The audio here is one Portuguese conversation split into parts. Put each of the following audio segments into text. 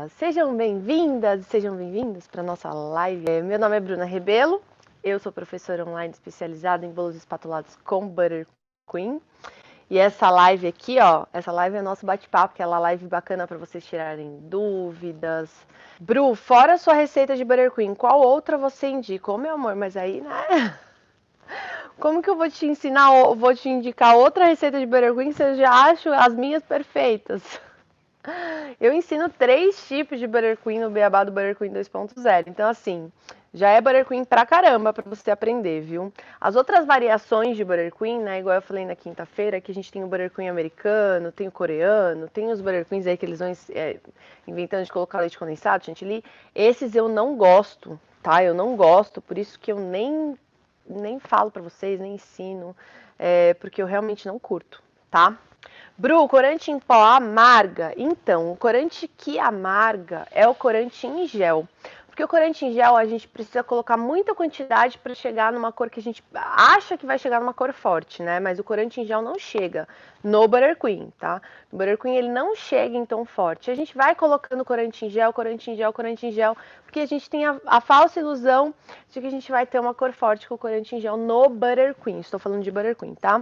Sejam bem-vindas, sejam bem-vindos para nossa live. Meu nome é Bruna Rebelo, eu sou professora online especializada em bolos espatulados com Butterqueen. E essa live aqui, ó, essa live é nosso bate-papo, aquela live bacana para vocês tirarem dúvidas. Bru, fora a sua receita de Butterqueen, qual outra você indica? Ô, meu amor, mas aí, né? Como que eu vou te ensinar, vou te indicar outra receita de Butterqueen se eu já acho as minhas perfeitas? Eu ensino 3 tipos de Butterqueen no Beabá do Butterqueen 2.0. Então, assim, já é Butterqueen pra caramba pra você aprender, viu? As outras variações de Butterqueen, né, igual eu falei na quinta-feira, que a gente tem o Butterqueen americano, tem o coreano, tem os Butterqueens aí que eles vão inventando de colocar leite condensado, chantilly. Esses eu não gosto, tá? Eu não gosto, por isso que eu nem falo pra vocês, nem ensino, porque eu realmente não curto, tá? Bru, o corante em pó amarga? Então, o corante que amarga é o corante em gel. Porque o corante em gel a gente precisa colocar muita quantidade para chegar numa cor que a gente acha que vai chegar numa cor forte, né? Mas o corante em gel não chega no Butterqueen, tá? No Butterqueen ele não chega em tão forte. A gente vai colocando corante em gel, corante em gel, corante em gel, porque a gente tem a falsa ilusão de que a gente vai ter uma cor forte com o corante em gel no Butterqueen. Estou falando de Butterqueen, tá?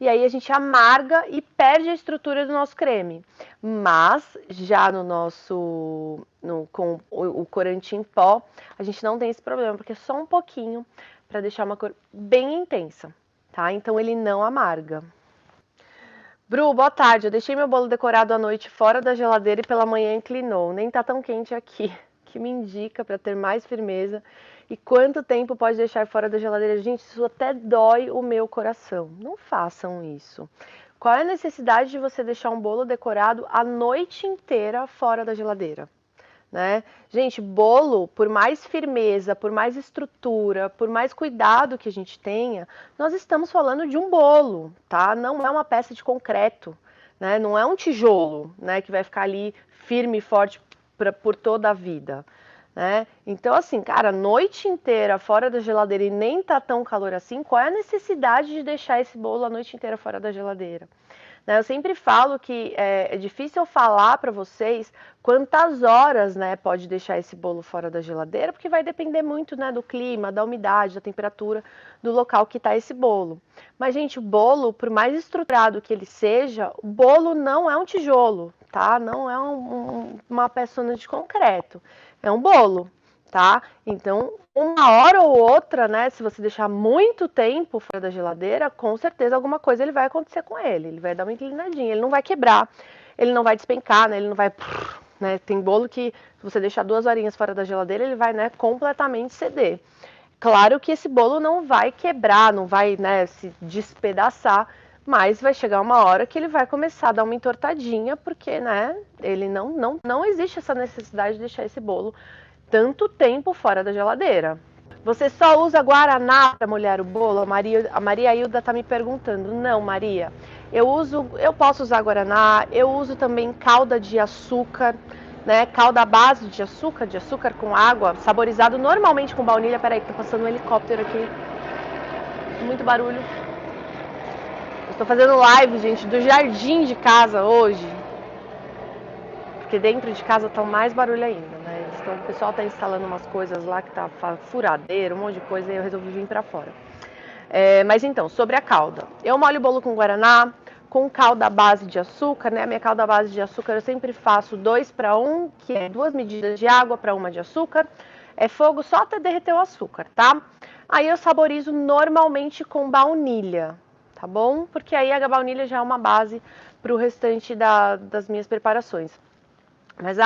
E aí a gente amarga e perde a estrutura do nosso creme. Mas já no nosso com o corante em pó, a gente não tem esse problema, porque é só um pouquinho para deixar uma cor bem intensa, tá? Então ele não amarga. Bru, boa tarde. Eu deixei meu bolo decorado à noite fora da geladeira e pela manhã inclinou. Nem tá tão quente aqui. Que me indica para ter mais firmeza? E quanto tempo pode deixar fora da geladeira? Gente, isso até dói o meu coração. Não façam isso. Qual é a necessidade de você deixar um bolo decorado a noite inteira fora da geladeira? Né? Gente, bolo, por mais firmeza, por mais estrutura, por mais cuidado que a gente tenha, nós estamos falando de um bolo, tá? Não é uma peça de concreto, né? Não é um tijolo, né, que vai ficar ali firme e forte por toda a vida, né? Então, assim, cara, a noite inteira fora da geladeira e nem tá tão calor assim, qual é a necessidade de deixar esse bolo a noite inteira fora da geladeira? Eu sempre falo que é difícil falar para vocês quantas horas, né, pode deixar esse bolo fora da geladeira, porque vai depender muito, né, do clima, da umidade, da temperatura do local que está esse bolo. Mas, gente, o bolo, por mais estruturado que ele seja, o bolo não é um tijolo, tá? Não é uma peçona de concreto, é um bolo. Tá? Então, uma hora ou outra, né, se você deixar muito tempo fora da geladeira, com certeza alguma coisa ele vai acontecer com ele. Ele vai dar uma inclinadinha, ele não vai quebrar, ele não vai despencar, né, ele não vai... Né, tem bolo que, se você deixar 2 horinhas fora da geladeira, ele vai, né, completamente ceder. Claro que esse bolo não vai quebrar, não vai, né, se despedaçar, mas vai chegar uma hora que ele vai começar a dar uma entortadinha, porque, né, ele não existe essa necessidade de deixar esse bolo tanto tempo fora da geladeira. Você só usa guaraná para molhar o bolo? A Maria Hilda está me perguntando. Não, Maria. Eu posso usar guaraná, eu uso também calda de açúcar, né? Calda à base de açúcar com água, saborizado normalmente com baunilha. Peraí, que tá passando um helicóptero aqui. Muito barulho. Eu estou fazendo live, gente, do jardim de casa hoje. Porque dentro de casa tá mais barulho ainda, né? Então, o pessoal tá instalando umas coisas lá que tá furadeira, um monte de coisa, e eu resolvi vir pra fora. Mas então, sobre a calda. Eu molho o bolo com guaraná, com calda à base de açúcar, né? A minha calda à base de açúcar eu sempre faço 2 para 1, que é 2 medidas de água para 1 de açúcar. É fogo só até derreter o açúcar, tá? Aí eu saborizo normalmente com baunilha, tá bom? Porque aí a baunilha já é uma base pro restante das minhas preparações. Mas,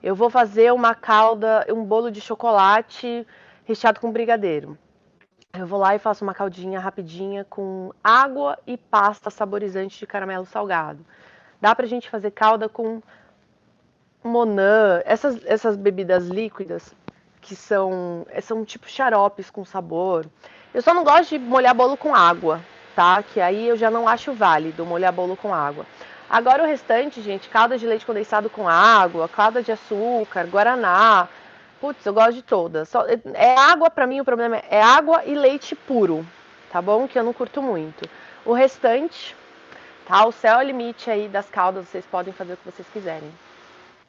eu vou fazer uma calda, um bolo de chocolate recheado com brigadeiro. Eu vou lá e faço uma caldinha rapidinha com água e pasta saborizante de caramelo salgado. Dá pra gente fazer calda com Monan, essas bebidas líquidas que são tipo xaropes com sabor. Eu só não gosto de molhar bolo com água, tá? Que aí eu já não acho válido molhar bolo com água. Agora o restante, gente, calda de leite condensado com água, calda de açúcar, guaraná. Putz, eu gosto de todas. É água, pra mim o problema é água e leite puro, tá bom? Que eu não curto muito. O restante, tá? O céu é o limite aí das caldas, vocês podem fazer o que vocês quiserem.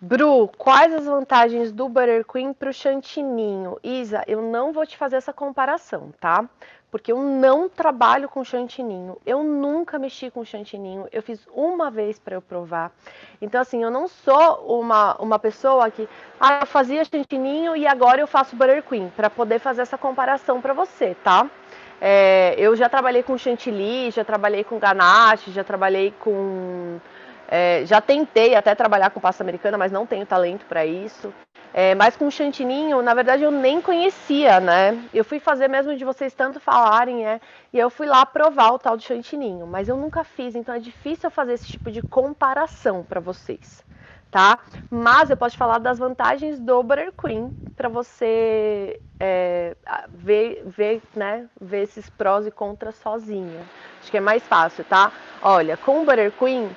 Bru, quais as vantagens do Buttercream para o chantininho? Isa, eu não vou te fazer essa comparação, tá? Porque eu não trabalho com chantininho, eu nunca mexi com chantininho, eu fiz uma vez para eu provar. Então, assim, eu não sou uma pessoa que, eu fazia chantininho e agora eu faço Buttercream, para poder fazer essa comparação para você, tá? Eu já trabalhei com chantilly, já trabalhei com ganache, já trabalhei com já tentei até trabalhar com pasta americana, mas não tenho talento para isso. Mas com chantininho, na verdade, eu nem conhecia, né? Eu fui fazer mesmo de vocês tanto falarem, e eu fui lá provar o tal de chantininho, mas eu nunca fiz, então é difícil eu fazer esse tipo de comparação para vocês, tá? Mas eu posso te falar das vantagens do Buttercream para você ver esses prós e contras sozinha. Acho que é mais fácil, tá? Olha, com o Buttercream,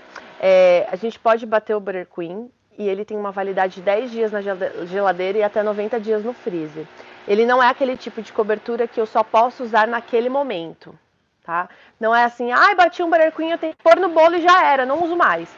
a gente pode bater o Buttercream e ele tem uma validade de 10 dias na geladeira e até 90 dias no freezer. Ele não é aquele tipo de cobertura que eu só posso usar naquele momento, tá? Não é assim, bati um Buttercream, eu tenho que pôr no bolo e já era, não uso mais.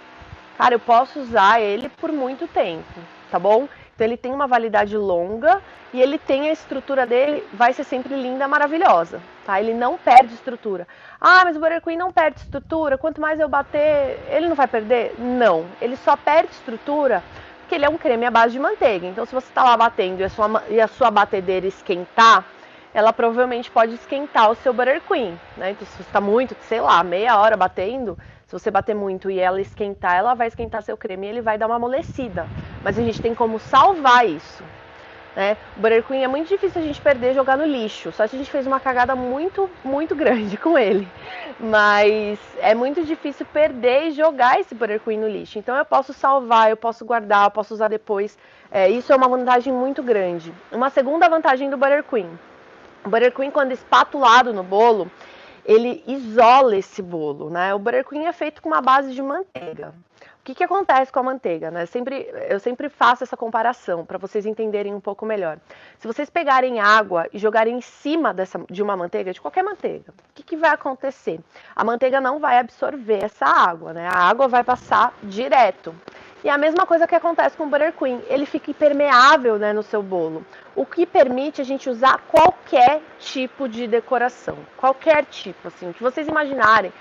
Cara, eu posso usar ele por muito tempo, tá bom? Então ele tem uma validade longa e ele tem a estrutura dele, vai ser sempre linda, maravilhosa, tá? Ele não perde estrutura. Mas o Buttercream não perde estrutura, quanto mais eu bater, ele não vai perder? Não, ele só perde estrutura porque ele é um creme à base de manteiga. Então se você tá lá batendo e a sua batedeira esquentar, ela provavelmente pode esquentar o seu Buttercream, né? Então se você tá muito, sei lá, meia hora batendo, se você bater muito e ela esquentar, ela vai esquentar seu creme e ele vai dar uma amolecida. Mas a gente tem como salvar isso, né? O Buttercream é muito difícil a gente perder e jogar no lixo. Só se a gente fez uma cagada muito, muito grande com ele. Mas é muito difícil perder e jogar esse Buttercream no lixo. Então eu posso salvar, eu posso guardar, eu posso usar depois. Isso é uma vantagem muito grande. Uma segunda vantagem do Buttercream. O Buttercream, quando espatulado no bolo, ele isola esse bolo, né? O Buttercream é feito com uma base de manteiga. O que acontece com a manteiga, né? Eu sempre faço essa comparação para vocês entenderem um pouco melhor. Se vocês pegarem água e jogarem em cima de uma manteiga, de qualquer manteiga, o que vai acontecer? A manteiga não vai absorver essa água, né? A água vai passar direto. E a mesma coisa que acontece com o Buttercream, ele fica impermeável, né, no seu bolo, o que permite a gente usar qualquer tipo de decoração, qualquer tipo, assim, que vocês imaginarem.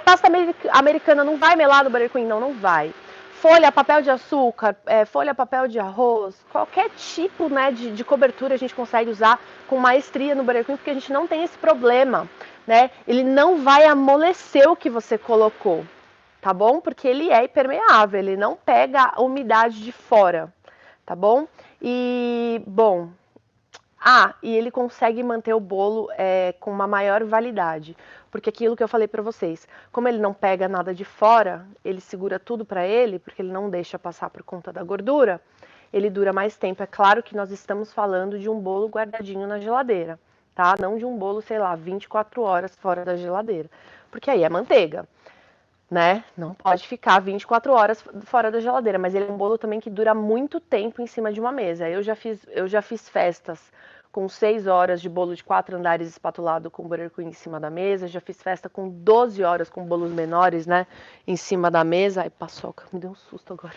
Pasta americana não vai melar no Buttercream? Não, não vai. Folha, papel de açúcar, folha, papel de arroz, qualquer tipo, né, de cobertura a gente consegue usar com maestria no Buttercream, porque a gente não tem esse problema, né? Ele não vai amolecer o que você colocou, tá bom? Porque ele é impermeável, ele não pega a umidade de fora, tá bom? E, bom, e ele consegue manter o bolo com uma maior validade, porque aquilo que eu falei para vocês, como ele não pega nada de fora, ele segura tudo para ele, porque ele não deixa passar por conta da gordura, ele dura mais tempo. É claro que nós estamos falando de um bolo guardadinho na geladeira, tá? Não de um bolo, sei lá, 24 horas fora da geladeira, porque aí é manteiga, né? Não pode ficar 24 horas fora da geladeira, mas ele é um bolo também que dura muito tempo em cima de uma mesa. Eu já fiz festas com 6 horas de bolo de 4 andares espatulado com Buttercream em cima da mesa, já fiz festa com 12 horas com bolos menores, né, em cima da mesa. Ai, paçoca, me deu um susto agora.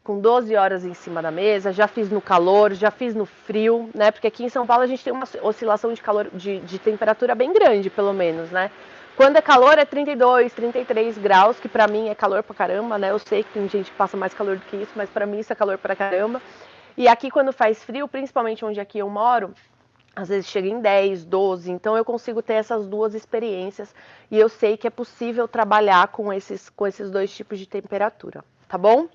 Com 12 horas em cima da mesa, já fiz no calor, já fiz no frio, né? Porque aqui em São Paulo a gente tem uma oscilação de calor, de temperatura bem grande, pelo menos, né? Quando é calor é 32, 33 graus, que pra mim é calor pra caramba, né? Eu sei que tem gente que passa mais calor do que isso, mas pra mim isso é calor pra caramba. E aqui quando faz frio, principalmente onde aqui eu moro, às vezes chega em 10, 12, então eu consigo ter essas duas experiências e eu sei que é possível trabalhar com esses dois tipos de temperatura, tá bom?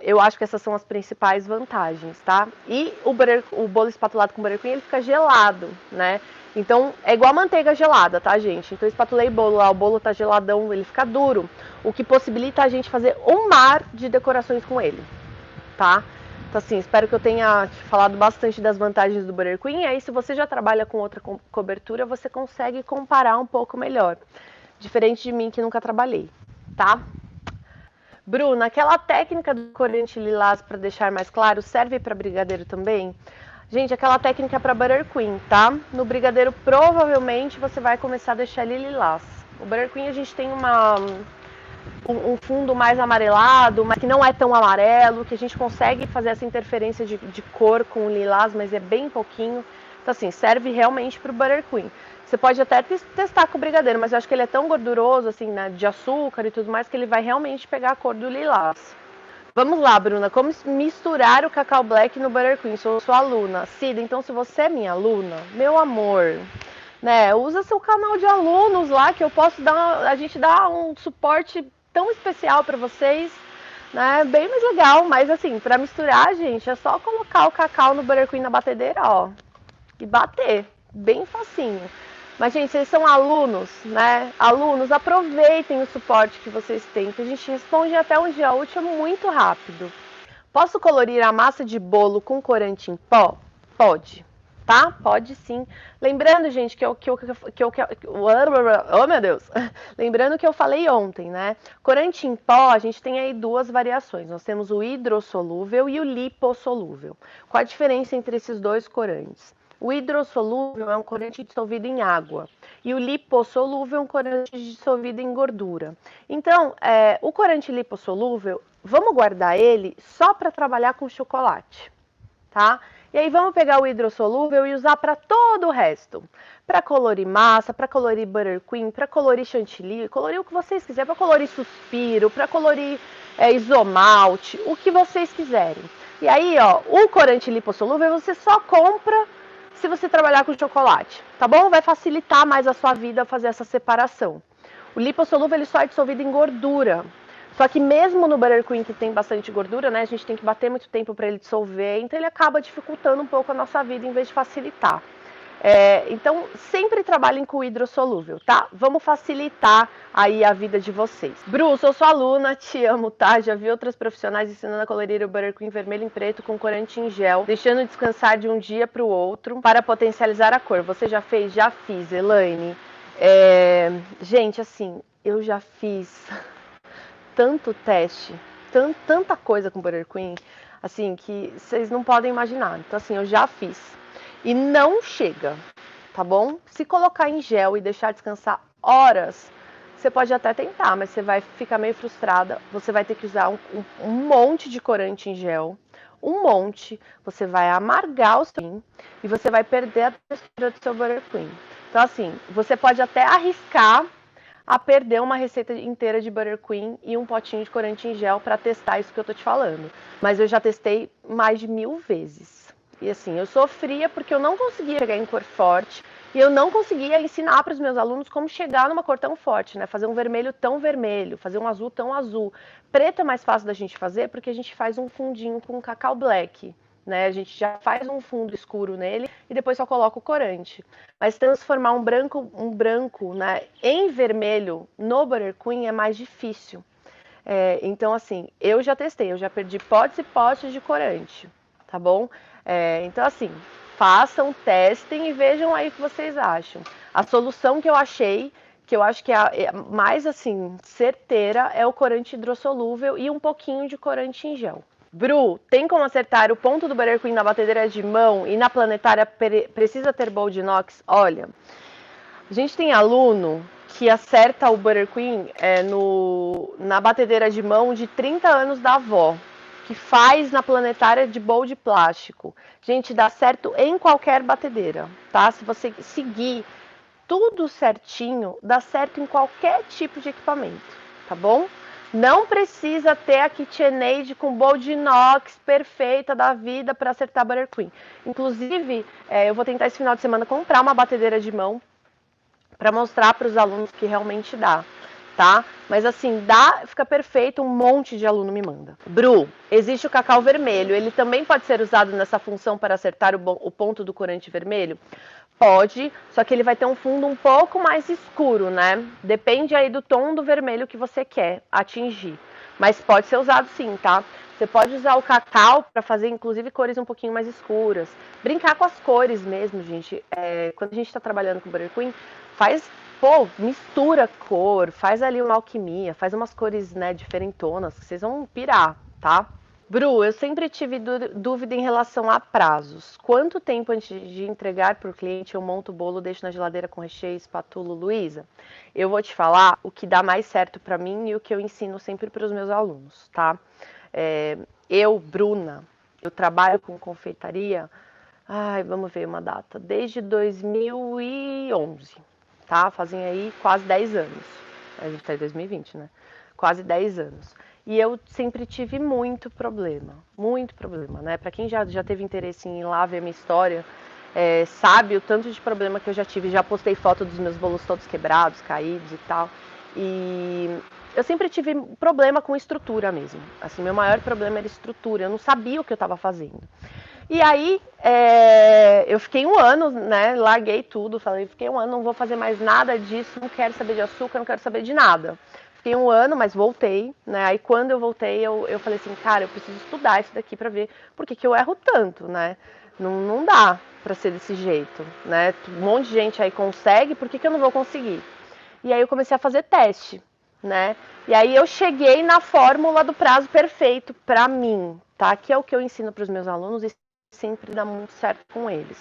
Eu acho que essas são as principais vantagens, tá? E o bolo espatulado com Buttercream, ele fica gelado, né? Então, é igual a manteiga gelada, tá, gente? Então, eu espatulei o bolo lá, o bolo tá geladão, ele fica duro, o que possibilita a gente fazer um mar de decorações com ele, tá? Então, assim, espero que eu tenha falado bastante das vantagens do Buttercream. E aí, se você já trabalha com outra cobertura, você consegue comparar um pouco melhor. Diferente de mim, que nunca trabalhei, tá? Bruna, aquela técnica do corante lilás para deixar mais claro serve para brigadeiro também? Gente, aquela técnica é para Buttercream, tá? No brigadeiro, provavelmente, você vai começar a deixar ele lilás. O Buttercream, a gente tem um fundo mais amarelado, mas que não é tão amarelo, que a gente consegue fazer essa interferência de cor com o lilás, mas é bem pouquinho. Então, assim, serve realmente para o Buttercream. Você pode até testar com o brigadeiro, mas eu acho que ele é tão gorduroso, assim, né, de açúcar e tudo mais, que ele vai realmente pegar a cor do lilás. Vamos lá, Bruna, como misturar o cacau black no Buttercream? Sou sua aluna. Cida, então se você é minha aluna, meu amor, né, usa seu canal de alunos lá, que eu posso a gente dá um suporte tão especial para vocês, né, bem mais legal. Mas assim, para misturar, gente, é só colocar o cacau no Buttercream na batedeira, ó, e bater, bem facinho. Mas, gente, vocês são alunos, né? Alunos, aproveitem o suporte que vocês têm, que a gente responde até um dia útil muito rápido. Posso colorir a massa de bolo com corante em pó? Pode, tá? Pode sim. Lembrando, gente, oh, meu Deus! Lembrando que eu falei ontem, né? Corante em pó, a gente tem aí duas variações. Nós temos o hidrossolúvel e o lipossolúvel. Qual a diferença entre esses dois corantes? O hidrossolúvel é um corante dissolvido em água e o lipossolúvel é um corante dissolvido em gordura. Então, o corante lipossolúvel, vamos guardar ele só para trabalhar com chocolate, tá? E aí vamos pegar o hidrossolúvel e usar para todo o resto. Para colorir massa, para colorir buttercream, para colorir chantilly, colorir o que vocês quiserem, para colorir suspiro, para colorir isomalte, o que vocês quiserem. E aí, ó, o corante lipossolúvel você só compra se você trabalhar com chocolate, tá bom? Vai facilitar mais a sua vida fazer essa separação. O lipossolúvel ele só é dissolvido em gordura. Só que mesmo no Buttercream que tem bastante gordura, né, a gente tem que bater muito tempo para ele dissolver, então ele acaba dificultando um pouco a nossa vida em vez de facilitar. Então, sempre trabalhem com o hidrossolúvel, tá? Vamos facilitar aí a vida de vocês. Bru, sou sua aluna, te amo, tá? Já vi outras profissionais ensinando a colorir o Buttercream vermelho em preto com corante em gel, deixando descansar de um dia para o outro para potencializar a cor. Você já fez? Já fiz, Elaine. Gente, assim, eu já fiz tanto teste, tanta coisa com Buttercream, assim, que vocês não podem imaginar. Então, assim, eu já fiz. E não chega, tá bom? Se colocar em gel e deixar descansar horas, você pode até tentar, mas você vai ficar meio frustrada. Você vai ter que usar um monte de corante em gel, um monte. Você vai amargar o seu e você vai perder a textura do seu Buttercream. Então, assim, você pode até arriscar a perder uma receita inteira de Buttercream e um potinho de corante em gel para testar isso que eu tô te falando. Mas eu já testei mais de 1000 vezes. E assim, eu sofria porque eu não conseguia chegar em cor forte e eu não conseguia ensinar para os meus alunos como chegar numa cor tão forte, né? Fazer um vermelho tão vermelho, fazer um azul tão azul. Preto é mais fácil da gente fazer porque a gente faz um fundinho com cacau black, né? A gente já faz um fundo escuro nele e depois só coloca o corante. Mas transformar um branco, né, em vermelho no Buttercream é mais difícil. Então, assim, eu já testei, eu já perdi potes e potes de corante, tá bom? Então, assim, façam, testem e vejam aí o que vocês acham. A solução que eu achei, que eu acho que é a mais, assim, certeira, é o corante hidrossolúvel e um pouquinho de corante em gel. Bru, tem como acertar o ponto do Buttercream na batedeira de mão e na planetária precisa ter bowl de inox? Olha, a gente tem aluno que acerta o Buttercream na batedeira de mão de 30 anos da avó, que faz na planetária de bowl de plástico. Gente, dá certo em qualquer batedeira, tá? Se você seguir tudo certinho, dá certo em qualquer tipo de equipamento, tá bom? Não precisa ter a KitchenAid com bowl de inox perfeita da vida para acertar Buttercream. Inclusive, eu vou tentar esse final de semana comprar uma batedeira de mão para mostrar para os alunos que realmente dá, tá? Mas assim, fica perfeito, um monte de aluno me manda. Bru, existe o cacau vermelho, ele também pode ser usado nessa função para acertar o ponto do corante vermelho? Pode, só que ele vai ter um fundo um pouco mais escuro, né? Depende aí do tom do vermelho que você quer atingir. Mas pode ser usado sim, tá? Você pode usar o cacau para fazer, inclusive, cores um pouquinho mais escuras. Brincar com as cores mesmo, gente. Quando a gente está trabalhando com Buttercream, mistura cor, faz ali uma alquimia, faz umas cores, né, diferentonas, que vocês vão pirar, tá? Bru, eu sempre tive dúvida em relação a prazos. Quanto tempo antes de entregar para o cliente eu monto o bolo, deixo na geladeira com recheio, espatulo, Luísa? Eu vou te falar o que dá mais certo para mim e o que eu ensino sempre para os meus alunos, tá? É, Bruna, eu trabalho com confeitaria, ai, vamos ver uma data, desde 2011, tá? Fazem aí quase 10 anos. A gente tá em 2020, né? Quase 10 anos. E eu sempre tive muito problema, né? Para quem já teve interesse em ir lá ver a minha história, sabe o tanto de problema que eu já tive. Já postei foto dos meus bolos todos quebrados, caídos e tal. E eu sempre tive problema com estrutura mesmo. Assim, meu maior problema era estrutura. Eu não sabia o que eu estava fazendo. E aí, eu fiquei um ano, né? Larguei tudo, fiquei um ano, não vou fazer mais nada disso, não quero saber de açúcar, não quero saber de nada. Fiquei um ano, mas voltei, né? Aí quando eu voltei, eu falei assim, cara, eu preciso estudar isso daqui pra ver por que eu erro tanto, né? Não dá pra ser desse jeito, né? Um monte de gente aí consegue, por que eu não vou conseguir? E aí eu comecei a fazer teste, né? E aí eu cheguei na fórmula do prazo perfeito pra mim, tá? Que é o que eu ensino para os meus alunos e sempre dá muito certo com eles.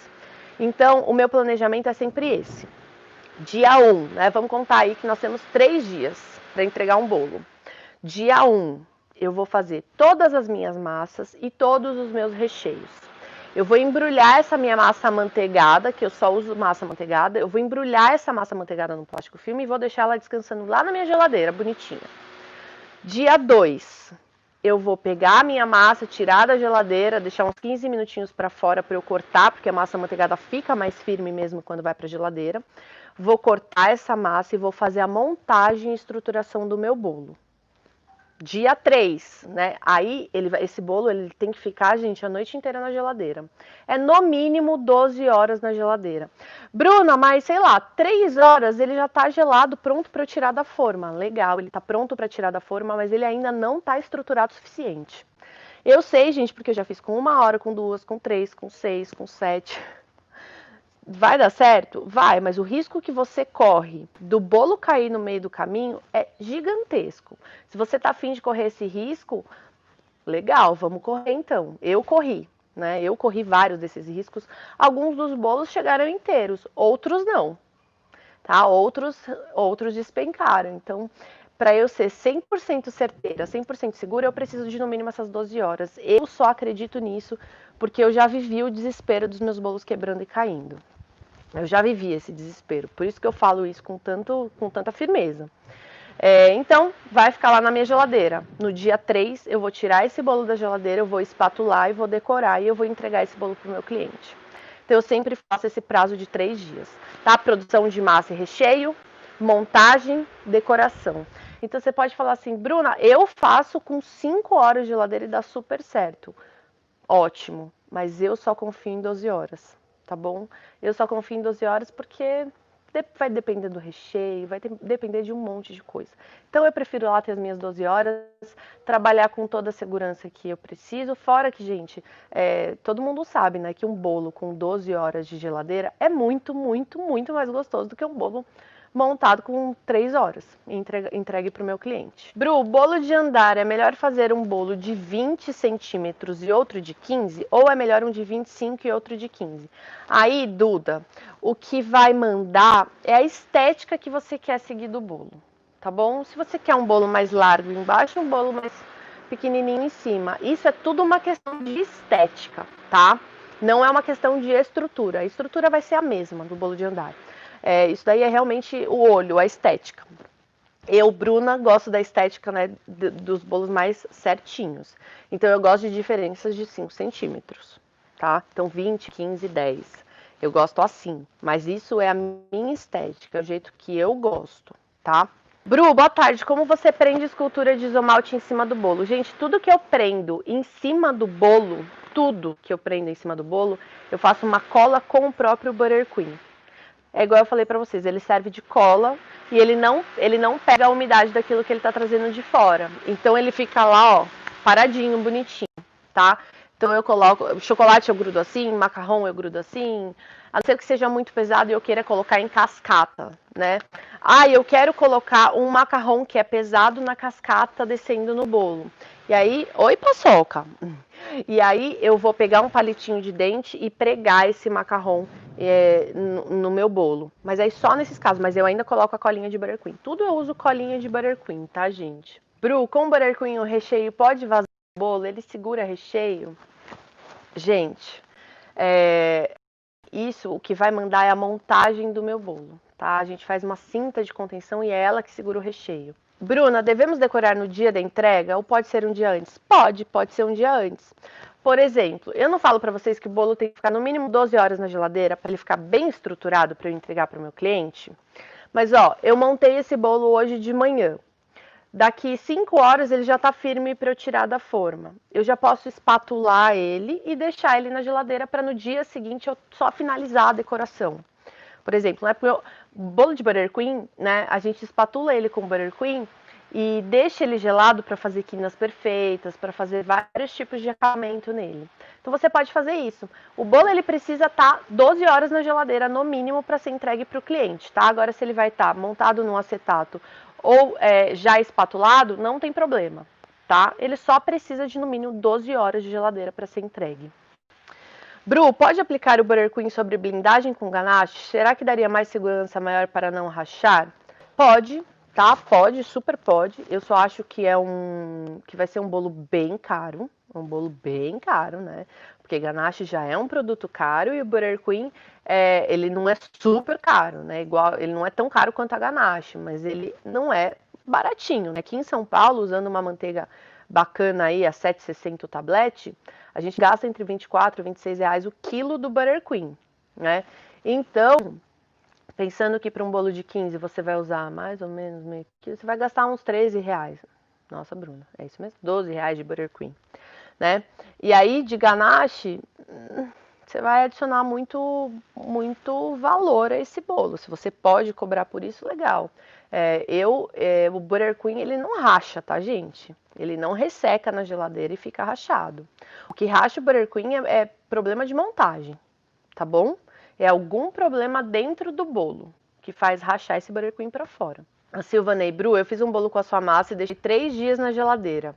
Então, o meu planejamento é sempre esse. Dia 1, né? Vamos contar aí que nós temos 3 dias para entregar um bolo. Dia 1, eu vou fazer todas as minhas massas e todos os meus recheios. Eu vou embrulhar essa minha massa amanteigada, que eu só uso massa amanteigada. Eu vou embrulhar essa massa amanteigada no plástico filme e vou deixar ela descansando lá na minha geladeira, bonitinha. Dia 2, eu vou pegar a minha massa, tirar da geladeira, deixar uns 15 minutinhos para fora para eu cortar, porque a massa amanteigada fica mais firme mesmo quando vai para a geladeira. Vou cortar essa massa e vou fazer a montagem e estruturação do meu bolo. Dia 3, né? Aí esse bolo ele tem que ficar, gente, a noite inteira na geladeira. É no mínimo 12 horas na geladeira. Bruna, mas sei lá, 3 horas ele já tá gelado, pronto para eu tirar da forma. Legal, ele tá pronto para tirar da forma, mas ele ainda não tá estruturado o suficiente. Eu sei, gente, porque eu já fiz com 1 hora, com 2, com 3, com 6, com 7. Vai dar certo? Vai, mas o risco que você corre do bolo cair no meio do caminho é gigantesco. Se você tá afim de correr esse risco, legal, vamos correr então. Eu corri, né? Eu corri vários desses riscos. Alguns dos bolos chegaram inteiros, outros não, tá? Outros despencaram. Então, para eu ser 100% certeira, 100% segura, eu preciso de no mínimo essas 12 horas. Eu só acredito nisso porque eu já vivi o desespero dos meus bolos quebrando e caindo. Eu já vivi esse desespero, por isso que eu falo isso com tanta firmeza. Então, vai ficar lá na minha geladeira. No dia 3, eu vou tirar esse bolo da geladeira, eu vou espatular e vou decorar e eu vou entregar esse bolo para o meu cliente. Então, eu sempre faço esse prazo de 3 dias, tá? Produção de massa e recheio, montagem, decoração. Então, você pode falar assim, Bruna, eu faço com 5 horas de geladeira e dá super certo. Ótimo, mas eu só confio em 12 horas, tá bom? Eu só confio em 12 horas porque vai depender do recheio, depender de um monte de coisa. Então eu prefiro lá ter as minhas 12 horas, trabalhar com toda a segurança que eu preciso, fora que, gente, todo mundo sabe, né, que um bolo com 12 horas de geladeira é muito, muito, muito mais gostoso do que um bolo montado com 3 horas e entregue para o meu cliente. Bru, bolo de andar, é melhor fazer um bolo de 20 centímetros e outro de 15? Ou é melhor um de 25 e outro de 15? Aí, Duda, o que vai mandar é a estética que você quer seguir do bolo, tá bom? Se você quer um bolo mais largo embaixo, um bolo mais pequenininho em cima. Isso é tudo uma questão de estética, tá? Não é uma questão de estrutura. A estrutura vai ser a mesma do bolo de andar. Isso daí é realmente o olho, a estética. Eu, Bruna, gosto da estética, né, dos bolos mais certinhos. Então, eu gosto de diferenças de 5 centímetros, tá? Então, 20, 15, 10. Eu gosto assim. Mas isso é a minha estética, é o jeito que eu gosto, tá? Bru, boa tarde. Como você prende escultura de isomalte em cima do bolo? Gente, tudo que eu prendo em cima do bolo, tudo que eu prendo em cima do bolo, eu faço uma cola com o próprio Buttercream. É igual eu falei pra vocês, ele serve de cola e ele não pega a umidade daquilo que ele tá trazendo de fora. Então ele fica lá, ó, paradinho, bonitinho, tá? Então eu coloco, chocolate eu grudo assim, macarrão eu grudo assim, a não ser que seja muito pesado e eu queira colocar em cascata, né? Ah, eu quero colocar um macarrão que é pesado na cascata descendo no bolo. E aí, oi, paçoca. E aí eu vou pegar um palitinho de dente e pregar esse macarrão no meu bolo. Mas aí só nesses casos, mas eu ainda coloco a colinha de Buttercream. Tudo eu uso colinha de Buttercream, tá, gente? Bru, com Buttercream o recheio pode vazar o bolo? Ele segura recheio? Gente, isso o que vai mandar é a montagem do meu bolo, tá? A gente faz uma cinta de contenção e é ela que segura o recheio. Bruna, devemos decorar no dia da entrega ou pode ser um dia antes? Pode ser um dia antes. Por exemplo, eu não falo para vocês que o bolo tem que ficar no mínimo 12 horas na geladeira para ele ficar bem estruturado para eu entregar para o meu cliente. Mas ó, eu montei esse bolo hoje de manhã. Daqui 5 horas ele já está firme para eu tirar da forma. Eu já posso espatular ele e deixar ele na geladeira para no dia seguinte eu só finalizar a decoração. Por exemplo, né, o bolo de Buttercream, né, a gente espatula ele com Buttercream e deixa ele gelado para fazer quinas perfeitas, para fazer vários tipos de acabamento nele. Então você pode fazer isso. O bolo ele precisa estar 12 horas na geladeira no mínimo para ser entregue para o cliente, tá? Agora se ele vai estar montado num acetato ou já espatulado, não tem problema, tá? Ele só precisa de no mínimo 12 horas de geladeira para ser entregue. Bru, pode aplicar o Buttercream sobre blindagem com ganache? Será que daria mais segurança maior para não rachar? Pode, tá? Pode, super pode. Eu só acho que que vai ser um bolo bem caro, né? Porque ganache já é um produto caro e o Buttercream ele não é super caro, né? Ele não é tão caro quanto a ganache, mas ele não é baratinho, né? Aqui em São Paulo, usando uma manteiga bacana aí, a 7,60 o tablete, a gente gasta entre 24 e 26 reais o quilo do Buttercream, né? Então, pensando que para um bolo de 15 você vai usar mais ou menos meio quilo, você vai gastar uns 13 reais. Nossa, Bruna, é isso mesmo? 12 reais de Buttercream, né? E aí, de ganache, você vai adicionar muito valor a esse bolo. Se você pode cobrar por isso, legal. O Buttercream, ele não racha, tá, gente? Ele não resseca na geladeira e fica rachado. O que racha o Buttercream é problema de montagem, tá bom? É algum problema dentro do bolo que faz rachar esse Buttercream para fora. A Silvanei, Bru, eu fiz um bolo com a sua massa e deixei 3 dias na geladeira.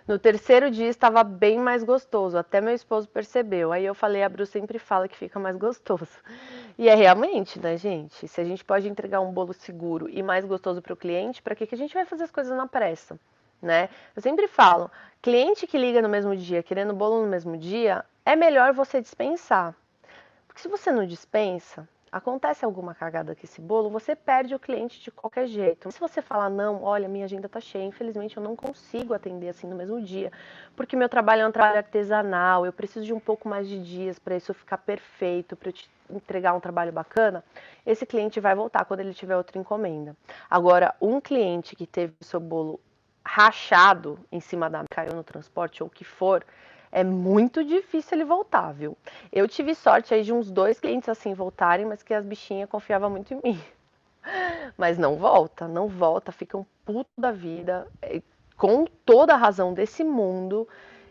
No terceiro dia estava bem mais gostoso, até meu esposo percebeu. Aí eu falei, a Bru sempre fala que fica mais gostoso. E é realmente, né, gente? Se a gente pode entregar um bolo seguro e mais gostoso para o cliente, para que a gente vai fazer as coisas na pressa, né? Eu sempre falo, cliente que liga no mesmo dia, querendo bolo no mesmo dia, é melhor você dispensar. Porque se você não dispensa, acontece alguma cagada com esse bolo, você perde o cliente de qualquer jeito. Se você falar, não, olha, minha agenda tá cheia, infelizmente eu não consigo atender assim no mesmo dia, porque meu trabalho é um trabalho artesanal, eu preciso de um pouco mais de dias para isso ficar perfeito, para eu te entregar um trabalho bacana, esse cliente vai voltar quando ele tiver outra encomenda. Agora, um cliente que teve o seu bolo rachado em cima da caiu no transporte ou o que for, é muito difícil ele voltar, viu? Eu tive sorte aí de uns 2 clientes assim voltarem, mas que as bichinhas confiavam muito em mim. Mas não volta, fica um puto da vida, com toda a razão desse mundo.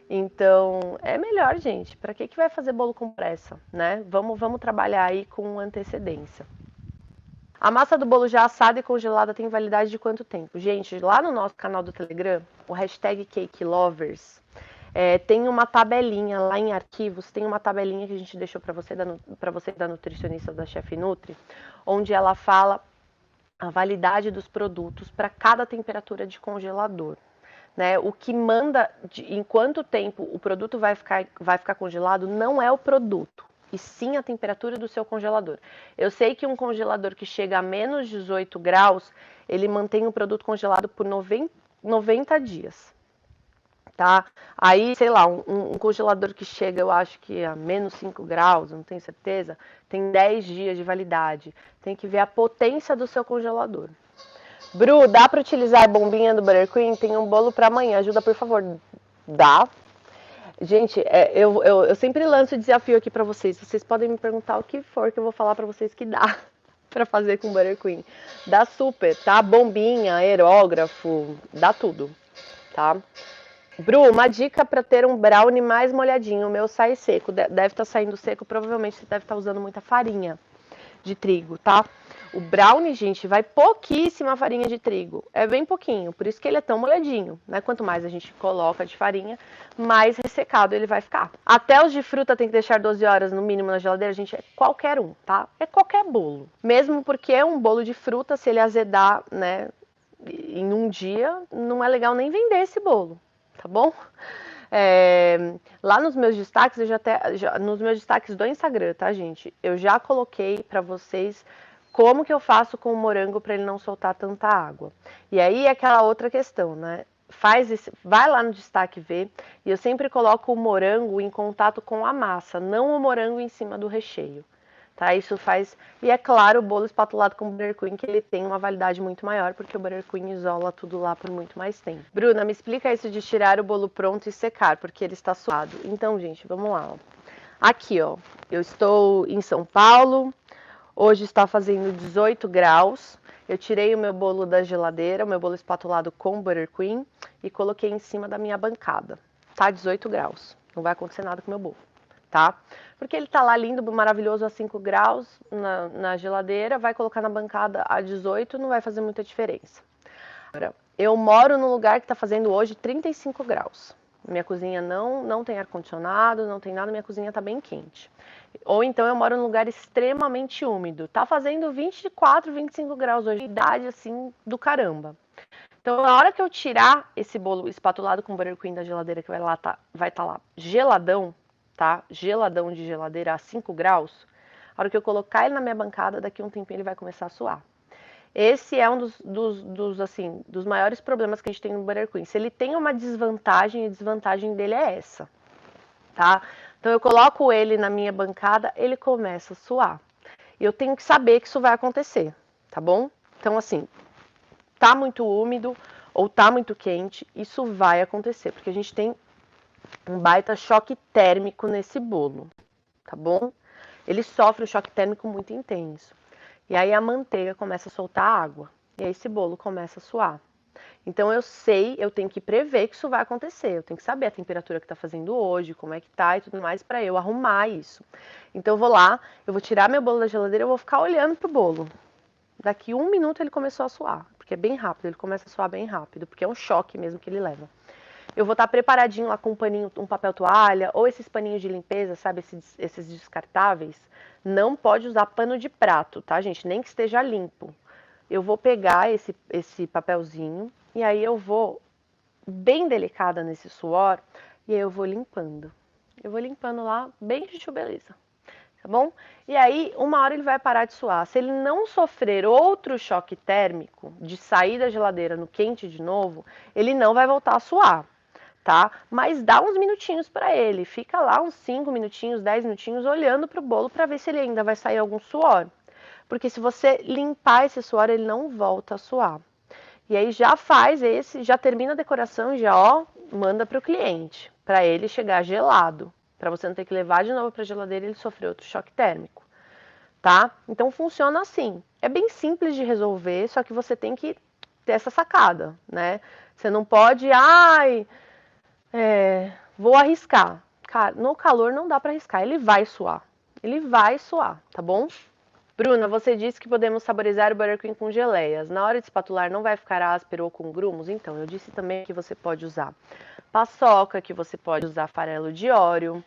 Então, é melhor, gente. Para que vai fazer bolo com pressa, né? Vamos trabalhar aí com antecedência. A massa do bolo já assada e congelada tem validade de quanto tempo? Gente, lá no nosso canal do Telegram, o hashtag CakeLovers, tem uma tabelinha lá em arquivos, tem uma tabelinha que a gente deixou para você da nutricionista da Chef Nutri, onde ela fala a validade dos produtos para cada temperatura de congelador. Né? O que manda em quanto tempo o produto vai ficar congelado não é o produto, e sim a temperatura do seu congelador. Eu sei que um congelador que chega a menos 18 graus, ele mantém o produto congelado por 90 dias. Tá? Aí, sei lá, um congelador que chega, eu acho que a menos 5 graus, não tenho certeza, tem 10 dias de validade. Tem que ver a potência do seu congelador. Bru, dá para utilizar a bombinha do Buttercream? Tem um bolo para amanhã, ajuda por favor. Dá. Gente, eu sempre lanço o desafio aqui para vocês. Vocês podem me perguntar o que for que eu vou falar para vocês que dá para fazer com Buttercream. Dá super, tá? Bombinha, aerógrafo, dá tudo, tá? Bru, uma dica para ter um brownie mais molhadinho. O meu sai seco, deve estar saindo seco, provavelmente você deve estar usando muita farinha de trigo, tá? O brownie, gente, vai pouquíssima farinha de trigo. É bem pouquinho, por isso que ele é tão molhadinho, né? Quanto mais a gente coloca de farinha, mais ressecado ele vai ficar. Até os de fruta tem que deixar 12 horas no mínimo na geladeira, gente, é qualquer um, tá? É qualquer bolo. Mesmo porque é um bolo de fruta, se ele azedar, né, em um dia, não é legal nem vender esse bolo, tá bom? Lá nos meus destaques, nos meus destaques do Instagram, tá, gente? Eu já coloquei para vocês como que eu faço com o morango para ele não soltar tanta água. E aí é aquela outra questão, né? Vai lá no destaque ver, e eu sempre coloco o morango em contato com a massa, não o morango em cima do recheio. Tá? Isso faz. E é claro, o bolo espatulado com buttercream, que ele tem uma validade muito maior, porque o buttercream isola tudo lá por muito mais tempo. Bruna, me explica isso de tirar o bolo pronto e secar, porque ele está suado. Então, gente, vamos lá. Ó. Aqui, ó, eu estou em São Paulo, hoje está fazendo 18 graus. Eu tirei o meu bolo da geladeira, o meu bolo espatulado com buttercream, e coloquei em cima da minha bancada. Tá 18 graus. Não vai acontecer nada com o meu bolo. Tá? Porque ele tá lá lindo, maravilhoso a 5 graus na geladeira, vai colocar na bancada a 18, não vai fazer muita diferença. Agora, eu moro num lugar que tá fazendo hoje 35 graus. Minha cozinha não tem ar-condicionado, não tem nada, minha cozinha tá bem quente. Ou então eu moro num lugar extremamente úmido. Tá fazendo 24, 25 graus hoje, idade assim do caramba. Então, na hora que eu tirar esse bolo espatulado com buttercream da geladeira, que vai estar lá geladão, tá? Geladão de geladeira a 5 graus. A hora que eu colocar ele na minha bancada, daqui a um tempinho ele vai começar a suar. Esse é um dos maiores problemas que a gente tem no buttercream. Se ele tem uma desvantagem, a desvantagem dele é essa, tá? Então eu coloco ele na minha bancada, ele começa a suar. E eu tenho que saber que isso vai acontecer, tá bom? Então assim, tá muito úmido ou tá muito quente, isso vai acontecer, porque a gente tem um baita choque térmico nesse bolo, tá bom? Ele sofre um choque térmico muito intenso. E aí a manteiga começa a soltar água. E aí esse bolo começa a suar. Então eu tenho que prever que isso vai acontecer. Eu tenho que saber a temperatura que tá fazendo hoje, como é que tá e tudo mais para eu arrumar isso. Então eu vou lá, eu vou tirar meu bolo da geladeira, eu vou ficar olhando pro bolo. Daqui 1 minuto ele começou a suar, porque é bem rápido, ele começa a suar bem rápido, porque é um choque mesmo que ele leva. Eu vou estar preparadinho lá com um paninho, um papel toalha, ou esses paninhos de limpeza, sabe, esses descartáveis. Não pode usar pano de prato, tá, gente? Nem que esteja limpo. Eu vou pegar esse papelzinho e aí eu vou bem delicada nesse suor e aí eu vou limpando. Eu vou limpando lá bem gentil, beleza. Tá bom? E aí, uma hora ele vai parar de suar. Se ele não sofrer outro choque térmico de sair da geladeira no quente de novo, ele não vai voltar a suar, tá? Mas dá uns minutinhos para ele. Fica lá uns 5 minutinhos, 10 minutinhos olhando pro bolo para ver se ele ainda vai sair algum suor. Porque se você limpar esse suor, ele não volta a suar. E aí já termina a decoração e já, ó, manda pro cliente, para ele chegar gelado, para você não ter que levar de novo para a geladeira e ele sofrer outro choque térmico, tá? Então funciona assim. É bem simples de resolver, só que você tem que ter essa sacada, né? Você não pode, vou arriscar. Cara, no calor não dá para arriscar, ele vai suar. Ele vai suar, tá bom? Bruna, você disse que podemos saborizar o buttercream com geleias. Na hora de espatular não vai ficar áspero ou com grumos? Então, eu disse também que você pode usar paçoca, que você pode usar farelo de óleo.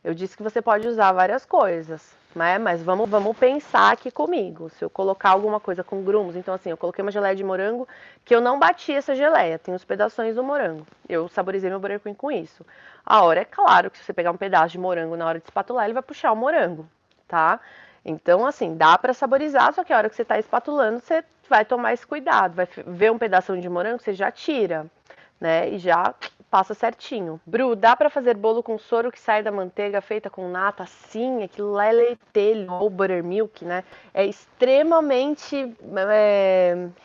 Eu disse que você pode usar várias coisas, né? Mas vamos pensar aqui comigo. Se eu colocar alguma coisa com grumos, então assim, eu coloquei uma geleia de morango que eu não bati essa geleia, tem os pedaços do morango. Eu saborizei meu buttercream com isso. A hora, é claro que se você pegar um pedaço de morango na hora de espatular, ele vai puxar o morango, tá? Então, assim, dá para saborizar, só que a hora que você está espatulando, você vai tomar esse cuidado. Vai ver um pedaço de morango, você já tira, né? E já passa certinho. Bru, dá para fazer bolo com soro que sai da manteiga feita com nata? Sim, aquilo lá é leitelho ou buttermilk, né? É extremamente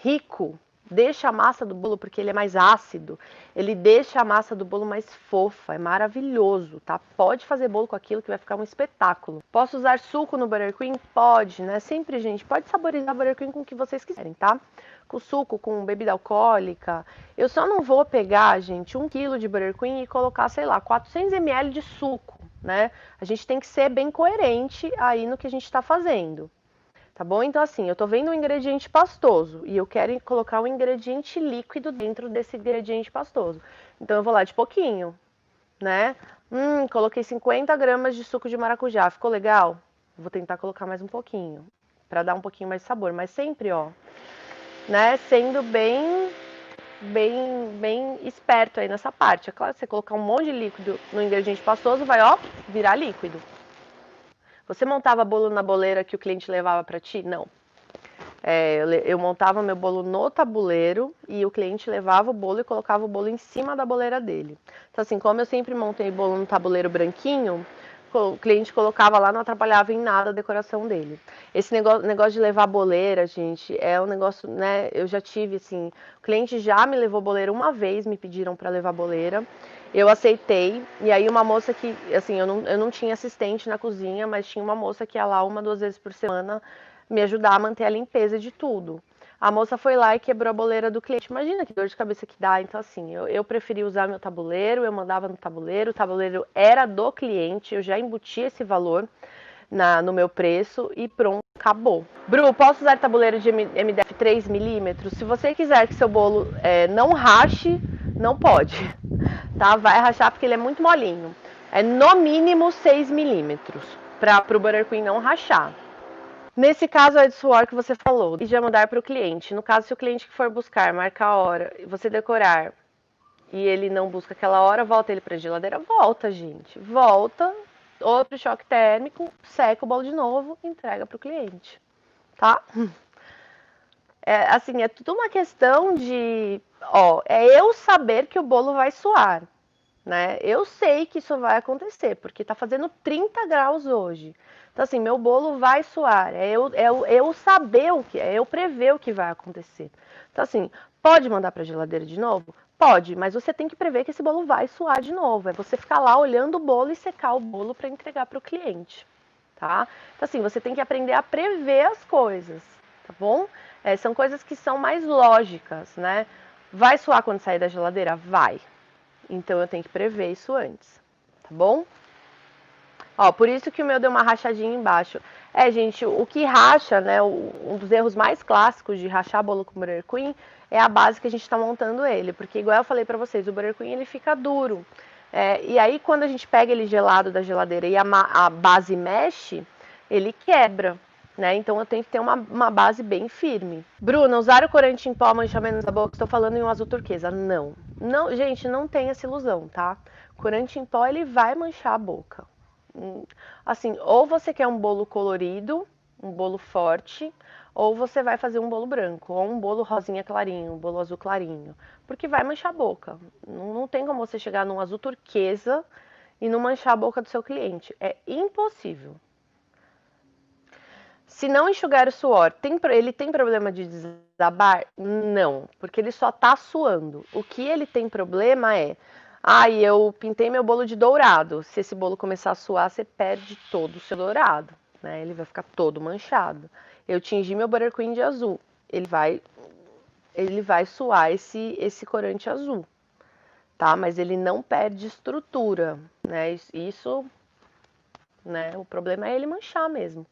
rico. Deixa a massa do bolo, porque ele é mais ácido, ele deixa a massa do bolo mais fofa, é maravilhoso, tá? Pode fazer bolo com aquilo que vai ficar um espetáculo. Posso usar suco no buttercream? Pode, né? Sempre, gente, pode saborizar buttercream com o que vocês quiserem, tá? Com suco, com bebida alcoólica. Eu só não vou pegar, gente, 1 quilo de buttercream e colocar, sei lá, 400 ml de suco, né? A gente tem que ser bem coerente aí no que a gente tá fazendo. tá bom? Então, assim, eu tô vendo um ingrediente pastoso e eu quero colocar um ingrediente líquido dentro desse ingrediente pastoso. Então, eu vou lá de pouquinho, né? Coloquei 50 gramas de suco de maracujá, ficou legal? Vou tentar colocar mais um pouquinho, pra dar um pouquinho mais de sabor, mas sempre, ó, né? Sendo bem esperto aí nessa parte. É claro que você colocar um monte de líquido no ingrediente pastoso, vai, ó, virar líquido. Você montava bolo na boleira que o cliente levava para ti? Não. Eu montava meu bolo no tabuleiro e o cliente levava o bolo e colocava o bolo em cima da boleira dele. Então, assim, como eu sempre montei bolo no tabuleiro branquinho, o cliente colocava lá, não atrapalhava em nada a decoração dele. Esse negócio de levar boleira, gente, é um negócio, né? Eu já tive, assim, o cliente já me levou boleira uma vez, me pediram para levar boleira. Eu aceitei, e aí uma moça que, assim, eu não tinha assistente na cozinha, mas tinha uma moça que ia lá 1, 2 vezes por semana me ajudar a manter a limpeza de tudo. A moça foi lá e quebrou a boleira do cliente. Imagina que dor de cabeça que dá. Então, assim, eu preferi usar meu tabuleiro, eu mandava no tabuleiro, o tabuleiro era do cliente, eu já embutia esse valor no meu preço e pronto, acabou. Bru, posso usar tabuleiro de MDF 3 milímetros? Se você quiser que seu bolo não rache, não pode, tá? Vai rachar porque ele é muito molinho. É no mínimo 6 milímetros para o Butter Queen não rachar. Nesse caso é de suor que você falou, e já mandar para o cliente. No caso, se o cliente que for buscar, marcar a hora, você decorar e ele não busca aquela hora, volta ele para a geladeira? Volta, gente. Volta, outro choque térmico, seca o bolo de novo, entrega para o cliente, tá? Assim, é tudo uma questão de, ó, é eu saber que o bolo vai suar, né? Eu sei que isso vai acontecer, porque tá fazendo 30 graus hoje. Então, assim, meu bolo vai suar. Eu saber o que, eu prever o que vai acontecer. Então, assim, pode mandar para a geladeira de novo? Pode, mas você tem que prever que esse bolo vai suar de novo. É você ficar lá olhando o bolo e secar o bolo para entregar para o cliente, tá? Então, assim, você tem que aprender a prever as coisas, tá bom? São coisas que são mais lógicas, né? Vai suar quando sair da geladeira? Vai. Então eu tenho que prever isso antes, tá bom? Ó, por isso que o meu deu uma rachadinha embaixo. Gente, o que racha, né? Um dos erros mais clássicos de rachar bolo com Butter Queen é a base que a gente está montando ele. Porque, igual eu falei pra vocês, o Butter Queen ele fica duro. E aí, quando a gente pega ele gelado da geladeira e a base mexe, ele quebra. Né? Então eu tenho que ter uma base bem firme. Bruna, usar o corante em pó mancha menos a boca? Estou falando em um azul turquesa. Não. Não, gente, não tem essa ilusão, tá? Corante em pó ele vai manchar a boca. Assim, ou você quer um bolo colorido, um bolo forte, ou você vai fazer um bolo branco, ou um bolo rosinha clarinho, um bolo azul clarinho, porque vai manchar a boca. Não tem como você chegar num azul turquesa e não manchar a boca do seu cliente. É impossível. Se não enxugar o suor, ele tem problema de desabar? Não, porque ele só tá suando. O que ele tem problema é, eu pintei meu bolo de dourado. Se esse bolo começar a suar, você perde todo o seu dourado, né? Ele vai ficar todo manchado. Eu tingi meu Butter Queen de azul. Ele vai suar esse corante azul, tá? Mas ele não perde estrutura, né? Isso, né? O problema é ele manchar mesmo.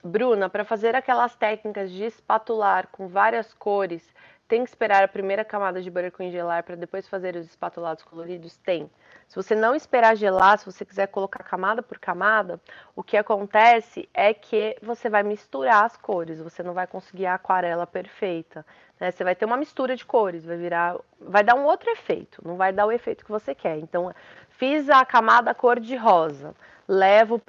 Bruna, para fazer aquelas técnicas de espatular com várias cores, tem que esperar a primeira camada de butter gelar para depois fazer os espatulados coloridos? Tem. Se você não esperar gelar, se você quiser colocar camada por camada, o que acontece é que você vai misturar as cores, você não vai conseguir a aquarela perfeita, né? Você vai ter uma mistura de cores, vai dar um outro efeito, não vai dar o efeito que você quer. Então, fiz a camada cor de rosa, levo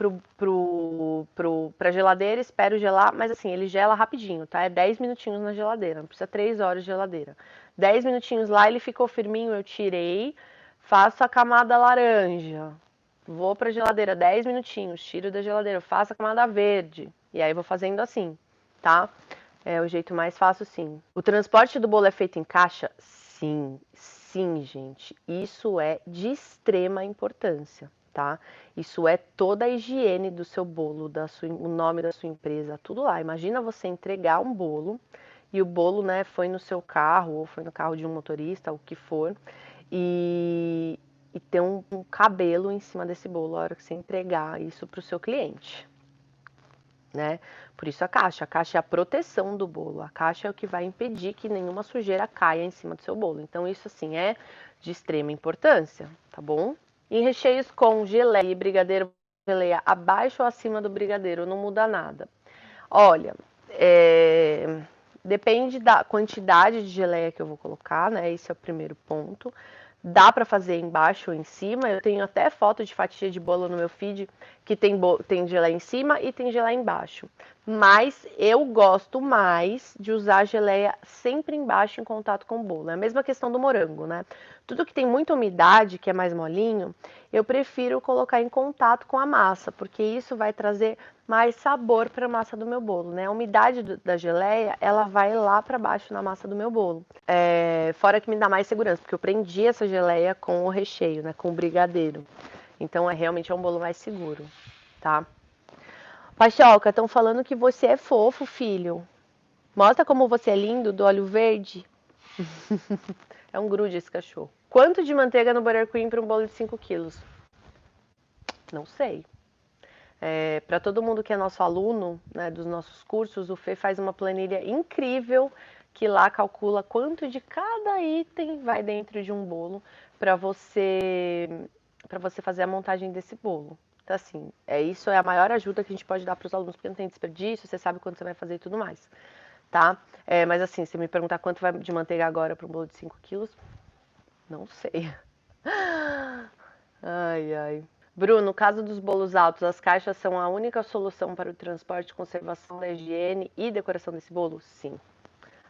pra geladeira, espero gelar, mas assim, ele gela rapidinho, tá? É 10 minutinhos na geladeira, não precisa 3 horas de geladeira. 10 minutinhos lá, ele ficou firminho, eu tirei, faço a camada laranja, vou pra geladeira, 10 minutinhos, tiro da geladeira, faço a camada verde, e aí vou fazendo assim, tá? É o jeito mais fácil, sim. O transporte do bolo é feito em caixa? Sim, sim, gente. Isso é de extrema importância, tá? Isso é toda a higiene do seu bolo, o nome da sua empresa, tudo lá. Imagina você entregar um bolo e o bolo, né, foi no seu carro ou foi no carro de um motorista, o que for, e ter um cabelo em cima desse bolo na hora que você entregar isso para o seu cliente. né? Por isso a caixa é a proteção do bolo, a caixa é o que vai impedir que nenhuma sujeira caia em cima do seu bolo. Então isso assim é de extrema importância, tá bom? Em recheios com geleia e brigadeiro, geleia abaixo ou acima do brigadeiro, não muda nada. Olha, depende da quantidade de geleia que eu vou colocar, né? Esse é o primeiro ponto. Dá para fazer embaixo ou em cima. Eu tenho até foto de fatia de bolo no meu feed que tem geleia em cima e tem geleia embaixo. Mas eu gosto mais de usar a geleia sempre embaixo em contato com o bolo. É a mesma questão do morango, né? Tudo que tem muita umidade, que é mais molinho, eu prefiro colocar em contato com a massa, porque isso vai trazer mais sabor para a massa do meu bolo, né? A umidade da geleia, ela vai lá para baixo na massa do meu bolo. Fora que me dá mais segurança, porque eu prendi essa geleia com o recheio, né? Com o brigadeiro. Então, realmente é um bolo mais seguro, tá? Pachoca, estão falando que você é fofo, filho. Mostra como você é lindo, do olho verde. É um grude esse cachorro. Quanto de manteiga no Buttercream para um bolo de 5 quilos? Não sei. Para todo mundo que é nosso aluno, né, dos nossos cursos, o Fê faz uma planilha incrível que lá calcula quanto de cada item vai dentro de um bolo para você fazer a montagem desse bolo. Então, assim, isso é a maior ajuda que a gente pode dar para os alunos, porque não tem desperdício, você sabe quanto você vai fazer e tudo mais, tá? Mas assim, se me perguntar quanto vai de manteiga agora para um bolo de 5 quilos, não sei. Ai, ai. Bruno, no caso dos bolos altos, as caixas são a única solução para o transporte, conservação da higiene e decoração desse bolo? Sim,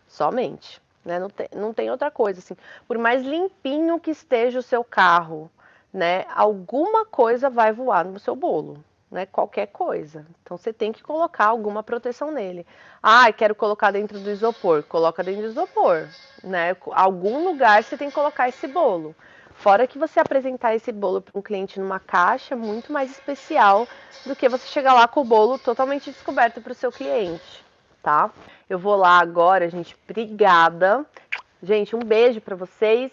somente. Né? Não tem outra coisa, assim. Por mais limpinho que esteja o seu carro, né? Alguma coisa vai voar no seu bolo, né? Qualquer coisa. Então você tem que colocar alguma proteção nele. Ah, quero colocar dentro do isopor. Coloca dentro do isopor, né? Algum lugar você tem que colocar esse bolo. Fora que você apresentar esse bolo para um cliente numa caixa, muito mais especial do que você chegar lá com o bolo totalmente descoberto para o seu cliente, tá? Eu vou lá agora, gente. Obrigada. Gente, um beijo para vocês